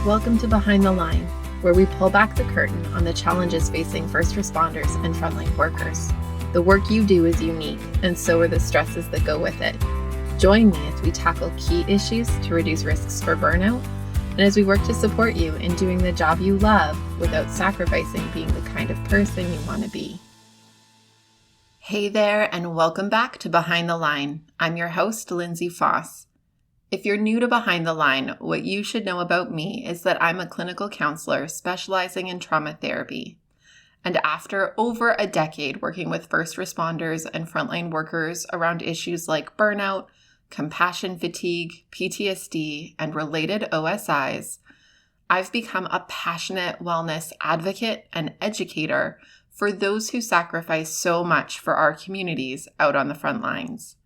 Welcome to Behind the Line, where we pull back the curtain on the challenges facing first responders and frontline workers. The work you do is unique, and so are the stresses that go with it. Join me as we tackle key issues to reduce risks for burnout, and as we work to support you in doing the job you love without sacrificing being the kind of person you want to be. Hey there, and welcome back to Behind the Line. I'm your host, Lindsay Foss. If you're new to Behind the Line, what you should know about me is that I'm a clinical counselor specializing in trauma therapy. And after over a decade working with first responders and frontline workers around issues like burnout, compassion fatigue, PTSD, and related OSIs, I've become a passionate wellness advocate and educator for those who sacrifice so much for our communities out on the front lines.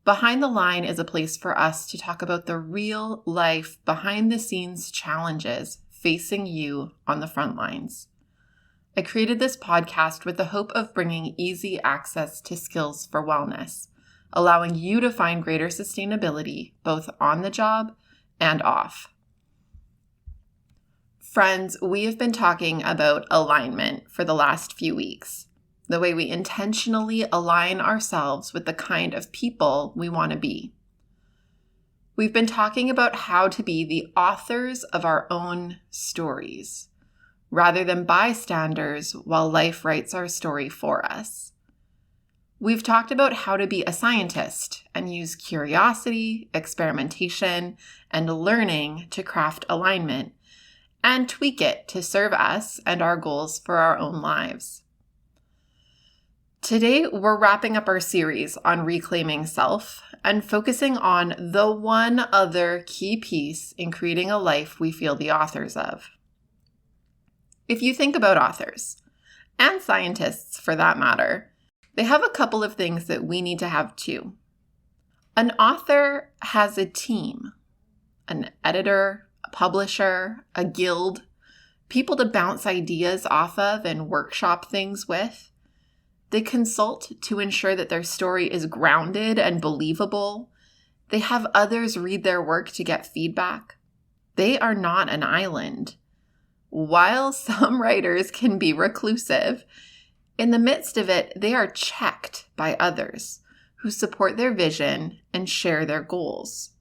Behind the Line is a place for us to talk about the real life, behind the scenes challenges facing you on the front lines. I created this podcast with the hope of bringing easy access to skills for wellness, allowing you to find greater sustainability both on the job and off. Friends, we have been talking about alignment for the last few weeks. The way we intentionally align ourselves with the kind of people we want to be. We've been talking about how to be the authors of our own stories, rather than bystanders while life writes our story for us. We've talked about how to be a scientist and use curiosity, experimentation, and learning to craft alignment and tweak it to serve us and our goals for our own lives. Today, we're wrapping up our series on reclaiming self and focusing on the one other key piece in creating a life we feel the authors of. If you think about authors, and scientists for that matter, they have a couple of things that we need to have too. An author has a team, an editor, a publisher, a guild, people to bounce ideas off of and workshop things with. They consult to ensure that their story is grounded and believable. They have others read their work to get feedback. They are not an island. While some writers can be reclusive, in the midst of it, they are checked by others who support their vision and share their goals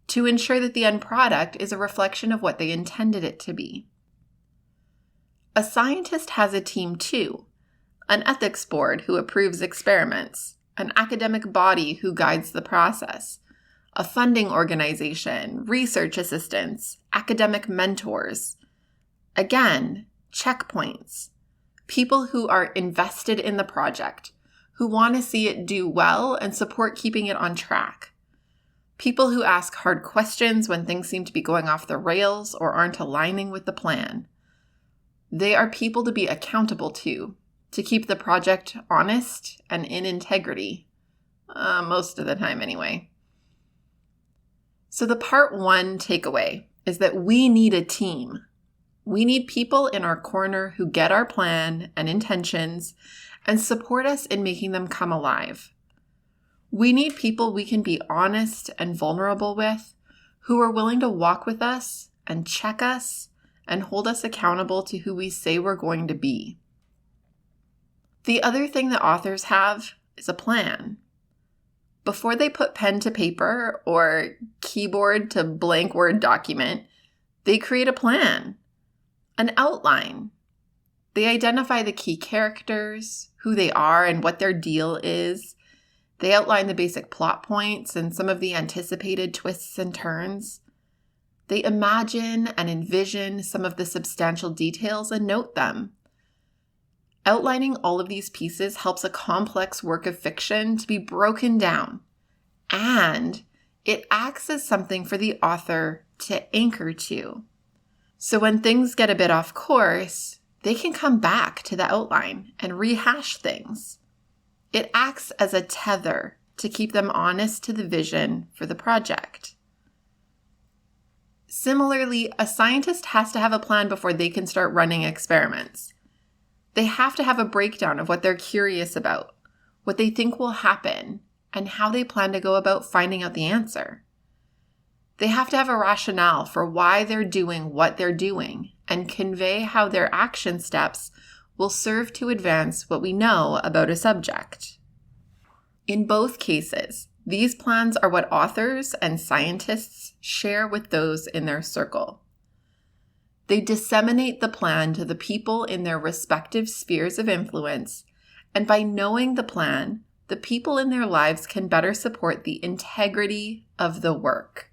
to ensure that the end product is a reflection of what they intended it to be. A scientist has a team too. An ethics board who approves experiments, an academic body who guides the process, a funding organization, research assistants, academic mentors. Again, checkpoints, people who are invested in the project, who want to see it do well and support keeping it on track. People who ask hard questions when things seem to be going off the rails or aren't aligning with the plan. They are people to be accountable to keep the project honest and in integrity. Most of the time anyway. So the part one takeaway is that we need a team. We need people in our corner who get our plan and intentions and support us in making them come alive. We need people we can be honest and vulnerable with, who are willing to walk with us and check us and hold us accountable to who we say we're going to be. The other thing that authors have is a plan. Before they put pen to paper or keyboard to blank Word document, they create a plan, an outline. They identify the key characters, who they are and what their deal is. They outline the basic plot points and some of the anticipated twists and turns. They imagine and envision some of the substantial details and note them. Outlining all of these pieces helps a complex work of fiction to be broken down, and it acts as something for the author to anchor to. So when things get a bit off course, they can come back to the outline and rehash things. It acts as a tether to keep them honest to the vision for the project. Similarly, a scientist has to have a plan before they can start running experiments. They have to have a breakdown of what they're curious about, what they think will happen, and how they plan to go about finding out the answer. They have to have a rationale for why they're doing what they're doing and convey how their action steps will serve to advance what we know about a subject. In both cases, these plans are what authors and scientists share with those in their circle. They disseminate the plan to the people in their respective spheres of influence, and by knowing the plan, the people in their lives can better support the integrity of the work.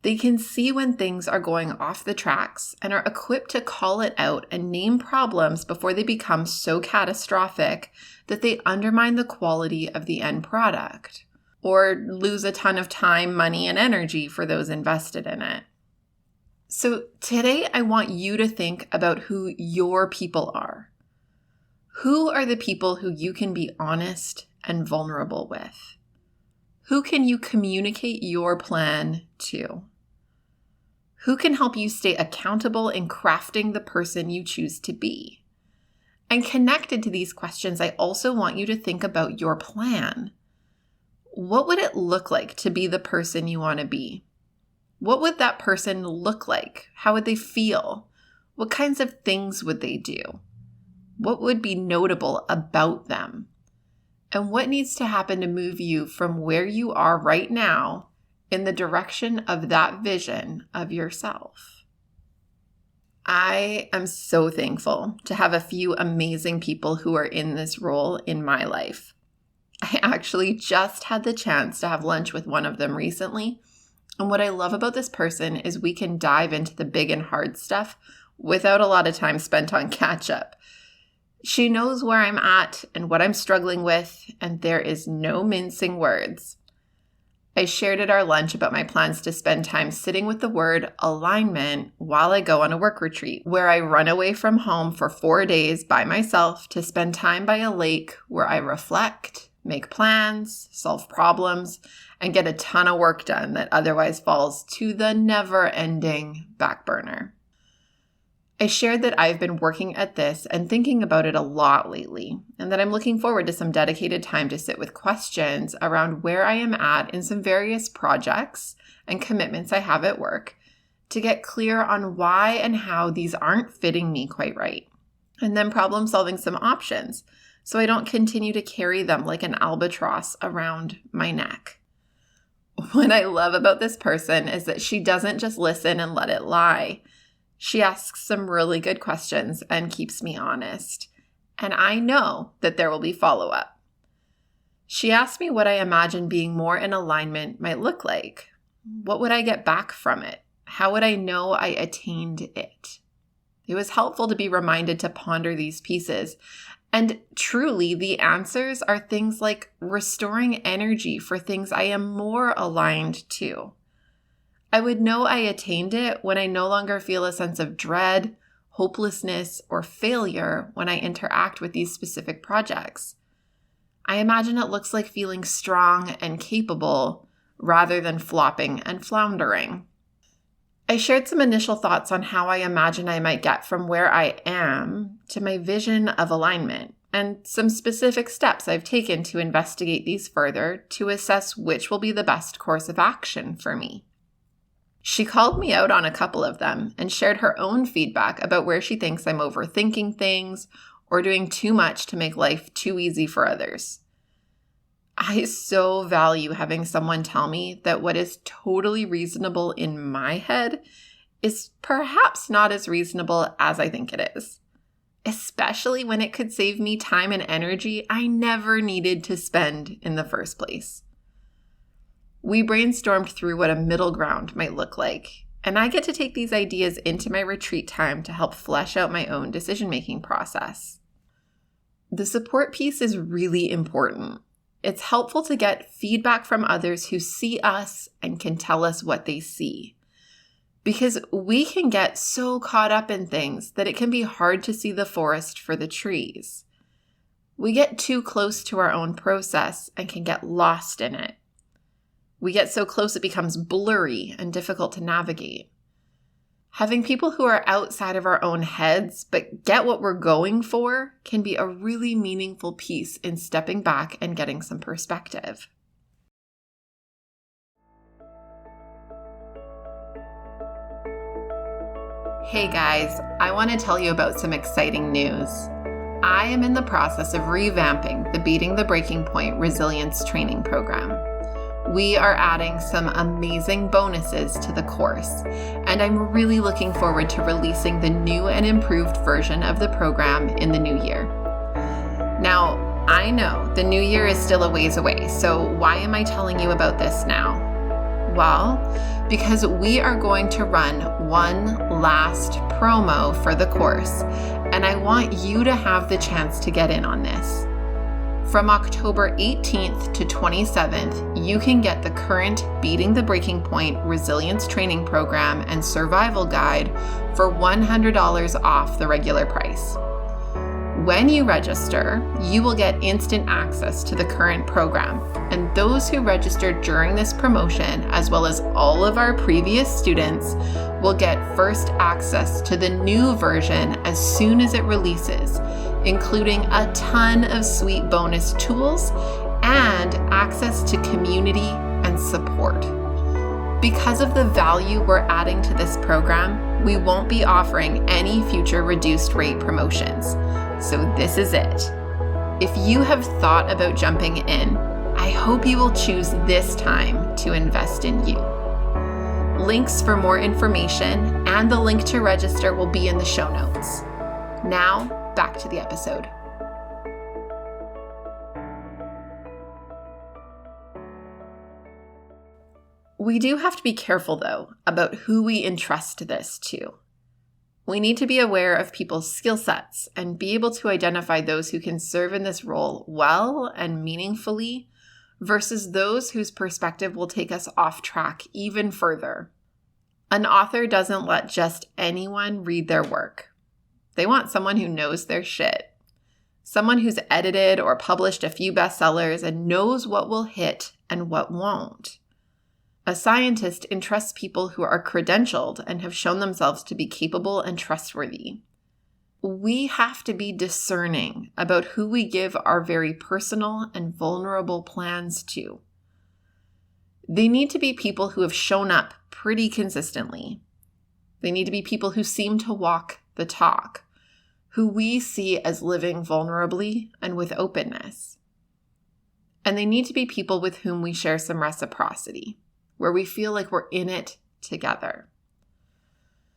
They can see when things are going off the tracks and are equipped to call it out and name problems before they become so catastrophic that they undermine the quality of the end product or lose a ton of time, money, and energy for those invested in it. So today I want you to think about who your people are. Who are the people who you can be honest and vulnerable with? Who can you communicate your plan to? Who can help you stay accountable in crafting the person you choose to be? And connected to these questions, I also want you to think about your plan. What would it look like to be the person you want to be? What would that person look like? How would they feel? What kinds of things would they do? What would be notable about them? And what needs to happen to move you from where you are right now in the direction of that vision of yourself? I am so thankful to have a few amazing people who are in this role in my life. I actually just had the chance to have lunch with one of them recently. And what I love about this person is we can dive into the big and hard stuff without a lot of time spent on catch up. She knows where I'm at and what I'm struggling with, and there is no mincing words. I shared at our lunch about my plans to spend time sitting with the word alignment while I go on a work retreat, where I run away from home for 4 days by myself to spend time by a lake where I reflect, make plans, solve problems, and get a ton of work done that otherwise falls to the never-ending back burner. I shared that I've been working at this and thinking about it a lot lately, and that I'm looking forward to some dedicated time to sit with questions around where I am at in some various projects and commitments I have at work to get clear on why and how these aren't fitting me quite right, and then problem solving some options so I don't continue to carry them like an albatross around my neck. What I love about this person is that she doesn't just listen and let it lie. She asks some really good questions and keeps me honest. And I know that there will be follow-up. She asked me what I imagine being more in alignment might look like. What would I get back from it? How would I know I attained it? It was helpful to be reminded to ponder these pieces. And truly, the answers are things like restoring energy for things I am more aligned to. I would know I attained it when I no longer feel a sense of dread, hopelessness, or failure when I interact with these specific projects. I imagine it looks like feeling strong and capable rather than flopping and floundering. I shared some initial thoughts on how I imagine I might get from where I am to my vision of alignment, and some specific steps I've taken to investigate these further to assess which will be the best course of action for me. She called me out on a couple of them and shared her own feedback about where she thinks I'm overthinking things or doing too much to make life too easy for others. I so value having someone tell me that what is totally reasonable in my head is perhaps not as reasonable as I think it is, especially when it could save me time and energy I never needed to spend in the first place. We brainstormed through what a middle ground might look like, and I get to take these ideas into my retreat time to help flesh out my own decision-making process. The support piece is really important. It's helpful to get feedback from others who see us and can tell us what they see. Because we can get so caught up in things that it can be hard to see the forest for the trees. We get too close to our own process and can get lost in it. We get so close it becomes blurry and difficult to navigate. Having people who are outside of our own heads but get what we're going for can be a really meaningful piece in stepping back and getting some perspective. Hey guys, I want to tell you about some exciting news. I am in the process of revamping the Beating the Breaking Point Resilience Training Program. We are adding some amazing bonuses to the course, and I'm really looking forward to releasing the new and improved version of the program in the new year. Now, I know the new year is still a ways away, so why am I telling you about this now? Well, because we are going to run one last promo for the course, and I want you to have the chance to get in on this. From October 18th to 27th, you can get the current Beating the Breaking Point Resilience Training Program and Survival Guide for $100 off the regular price. When you register, you will get instant access to the current program, and those who register during this promotion, as well as all of our previous students, will get first access to the new version as soon as it releases, including a ton of sweet bonus tools and access to community and support. Because of the value we're adding to this program, we won't be offering any future reduced rate promotions. So this is it. If you have thought about jumping in, I hope you will choose this time to invest in you. Links for more information and the link to register will be in the show notes. Now, back to the episode. We do have to be careful, though, about who we entrust this to. We need to be aware of people's skill sets and be able to identify those who can serve in this role well and meaningfully versus those whose perspective will take us off track even further. An author doesn't let just anyone read their work. They want someone who knows their shit. Someone who's edited or published a few bestsellers and knows what will hit and what won't. A scientist entrusts people who are credentialed and have shown themselves to be capable and trustworthy. We have to be discerning about who we give our very personal and vulnerable plans to. They need to be people who have shown up pretty consistently. They need to be people who seem to walk the talk, who we see as living vulnerably and with openness. And they need to be people with whom we share some reciprocity, where we feel like we're in it together.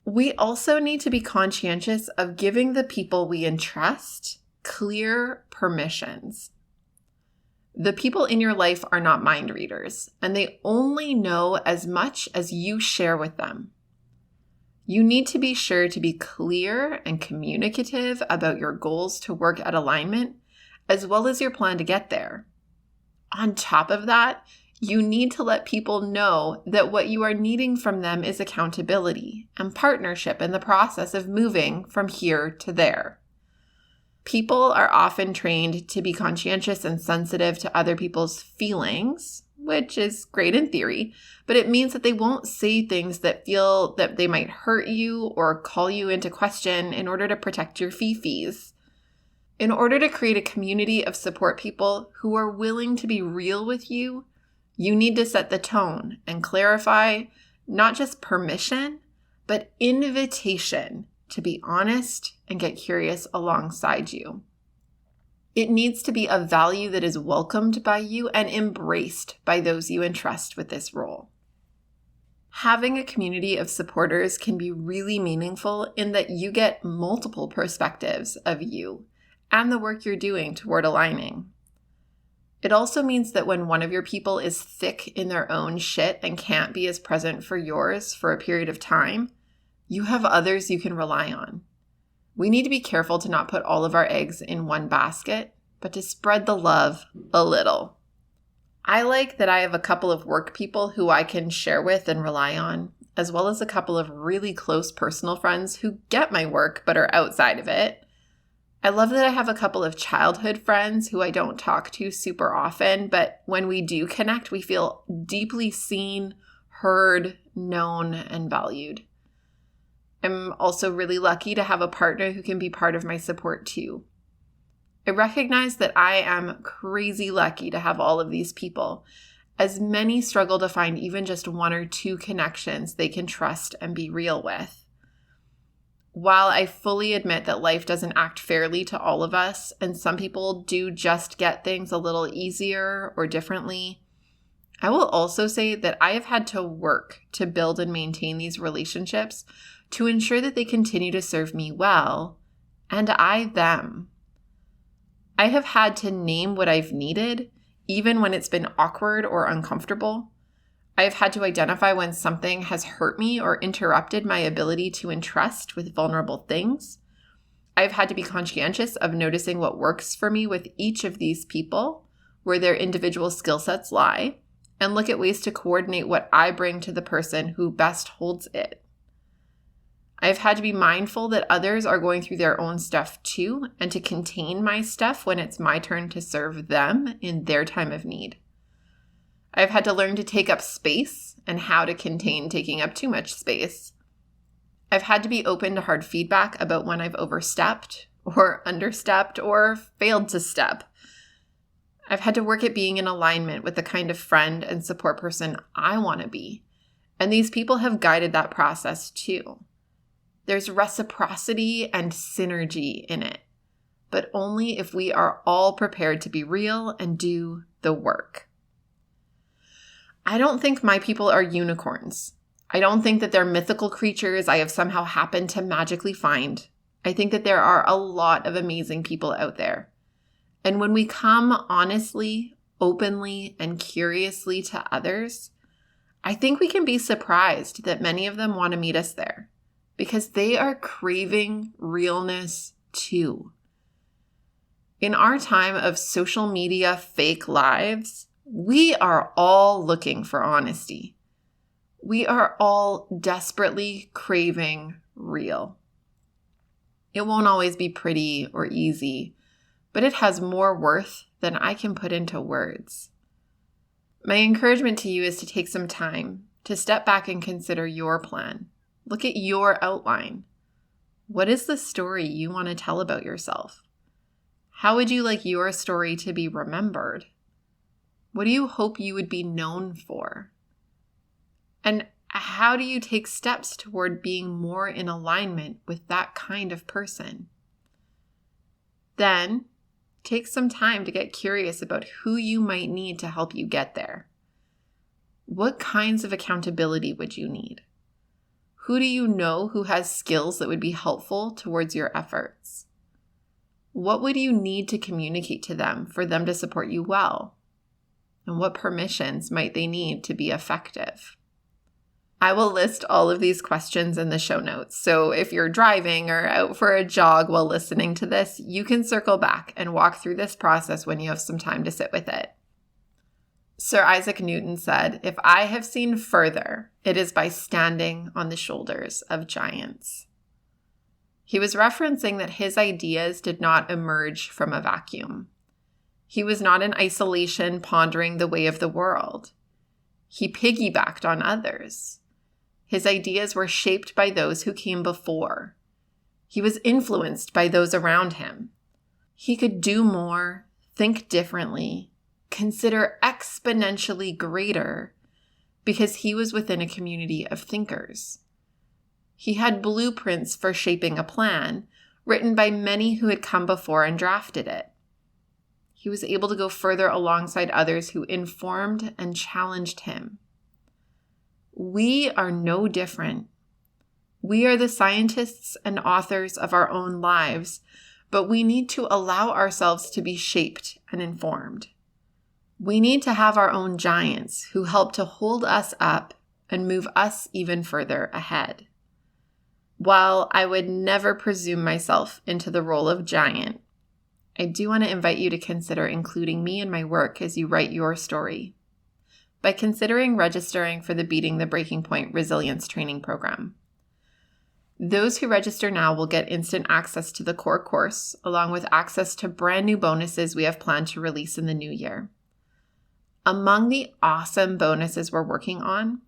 We also need to be conscientious of giving the people we entrust clear permissions. The people in your life are not mind readers, and they only know as much as you share with them. You need to be sure to be clear and communicative about your goals to work at alignment, as well as your plan to get there. On top of that, you need to let people know that what you are needing from them is accountability and partnership in the process of moving from here to there. People are often trained to be conscientious and sensitive to other people's feelings, which is great in theory, but it means that they won't say things that feel that they might hurt you or call you into question in order to protect your fee-fees. In order to create a community of support people who are willing to be real with you, you need to set the tone and clarify not just permission, but invitation to be honest and get curious alongside you. It needs to be a value that is welcomed by you and embraced by those you entrust with this role. Having a community of supporters can be really meaningful in that you get multiple perspectives of you and the work you're doing toward aligning. It also means that when one of your people is thick in their own shit and can't be as present for yours for a period of time, you have others you can rely on. We need to be careful to not put all of our eggs in one basket, but to spread the love a little. I like that I have a couple of work people who I can share with and rely on, as well as a couple of really close personal friends who get my work but are outside of it. I love that I have a couple of childhood friends who I don't talk to super often, but when we do connect, we feel deeply seen, heard, known, and valued. I'm also really lucky to have a partner who can be part of my support too. I recognize that I am crazy lucky to have all of these people, as many struggle to find even just one or two connections they can trust and be real with. While I fully admit that life doesn't act fairly to all of us, and some people do just get things a little easier or differently, I will also say that I have had to work to build and maintain these relationships to ensure that they continue to serve me well, and I them. I have had to name what I've needed, even when it's been awkward or uncomfortable. I've had to identify when something has hurt me or interrupted my ability to entrust with vulnerable things. I've had to be conscientious of noticing what works for me with each of these people, where their individual skill sets lie, and look at ways to coordinate what I bring to the person who best holds it. I've had to be mindful that others are going through their own stuff too, and to contain my stuff when it's my turn to serve them in their time of need. I've had to learn to take up space and how to contain taking up too much space. I've had to be open to hard feedback about when I've overstepped or understepped or failed to step. I've had to work at being in alignment with the kind of friend and support person I want to be. And these people have guided that process too. There's reciprocity and synergy in it, but only if we are all prepared to be real and do the work. I don't think my people are unicorns. I don't think that they're mythical creatures I have somehow happened to magically find. I think that there are a lot of amazing people out there. And when we come honestly, openly, and curiously to others, I think we can be surprised that many of them want to meet us there because they are craving realness too. In our time of social media fake lives, we are all looking for honesty. We are all desperately craving real. It won't always be pretty or easy, but it has more worth than I can put into words. My encouragement to you is to take some time to step back and consider your plan. Look at your outline. What is the story you want to tell about yourself? How would you like your story to be remembered? What do you hope you would be known for? And how do you take steps toward being more in alignment with that kind of person? Then, take some time to get curious about who you might need to help you get there. What kinds of accountability would you need? Who do you know who has skills that would be helpful towards your efforts? What would you need to communicate to them for them to support you well? And what permissions might they need to be effective? I will list all of these questions in the show notes. So if you're driving or out for a jog while listening to this, you can circle back and walk through this process when you have some time to sit with it. Sir Isaac Newton said, "If I have seen further, it is by standing on the shoulders of giants." He was referencing that his ideas did not emerge from a vacuum. He was not in isolation pondering the way of the world. He piggybacked on others. His ideas were shaped by those who came before. He was influenced by those around him. He could do more, think differently, consider exponentially greater because he was within a community of thinkers. He had blueprints for shaping a plan written by many who had come before and drafted it. He was able to go further alongside others who informed and challenged him. We are no different. We are the scientists and authors of our own lives, but we need to allow ourselves to be shaped and informed. We need to have our own giants who help to hold us up and move us even further ahead. While I would never presume myself into the role of giant, I do want to invite you to consider including me in my work as you write your story by considering registering for the Beating the Breaking Point Resilience Training Program. Those who register now will get instant access to the core course, along with access to brand new bonuses we have planned to release in the new year. Among the awesome bonuses we're working on,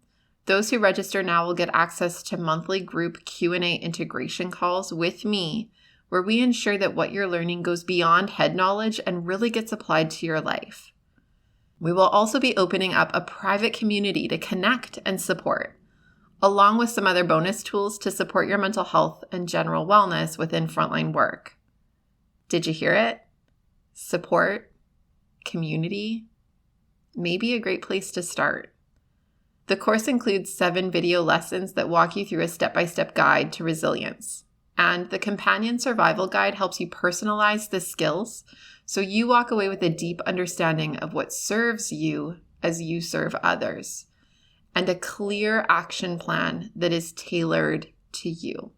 those who register now will get access to monthly group Q&A integration calls with me, where we ensure that what you're learning goes beyond head knowledge and really gets applied to your life. We will also be opening up a private community to connect and support, along with some other bonus tools to support your mental health and general wellness within frontline work. Did you hear it? Support, community, maybe a great place to start. The course includes 7 video lessons that walk you through a step-by-step guide to resilience. And the companion survival guide helps you personalize the skills so you walk away with a deep understanding of what serves you as you serve others, and a clear action plan that is tailored to you.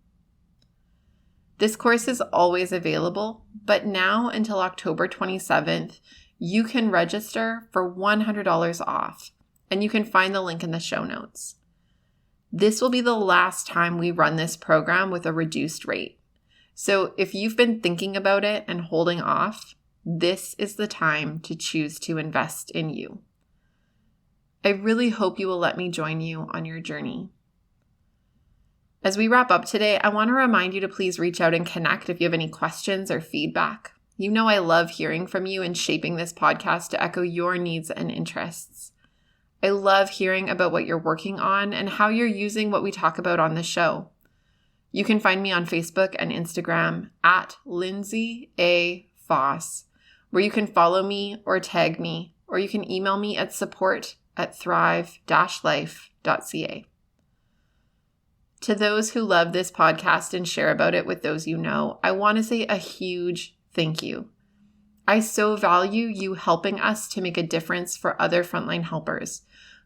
This course is always available, but now until October 27th, you can register for $100 off, and you can find the link in the show notes. This will be the last time we run this program with a reduced rate. So if you've been thinking about it and holding off, this is the time to choose to invest in you. I really hope you will let me join you on your journey. As we wrap up today, I want to remind you to please reach out and connect if you have any questions or feedback. You know I love hearing from you and shaping this podcast to echo your needs and interests. I love hearing about what you're working on and how you're using what we talk about on the show. You can find me on Facebook and Instagram at Lindsay A. Foss, where you can follow me or tag me, or you can email me at support@thrive-life.ca. To those who love this podcast and share about it with those you know, I want to say a huge thank you. I so value you helping us to make a difference for other frontline helpers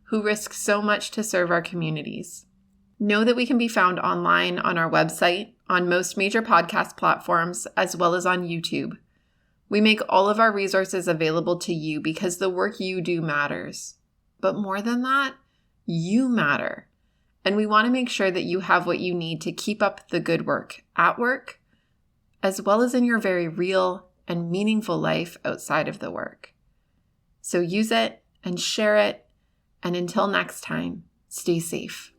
who risk so much to serve our communities. Know that we can be found online on our website, on most major podcast platforms, as well as on YouTube. We make all of our resources available to you because the work you do matters. But more than that, you matter. And we want to make sure that you have what you need to keep up the good work at work, as well as in your very real and meaningful life outside of the work. So use it and share it. And until next time, stay safe.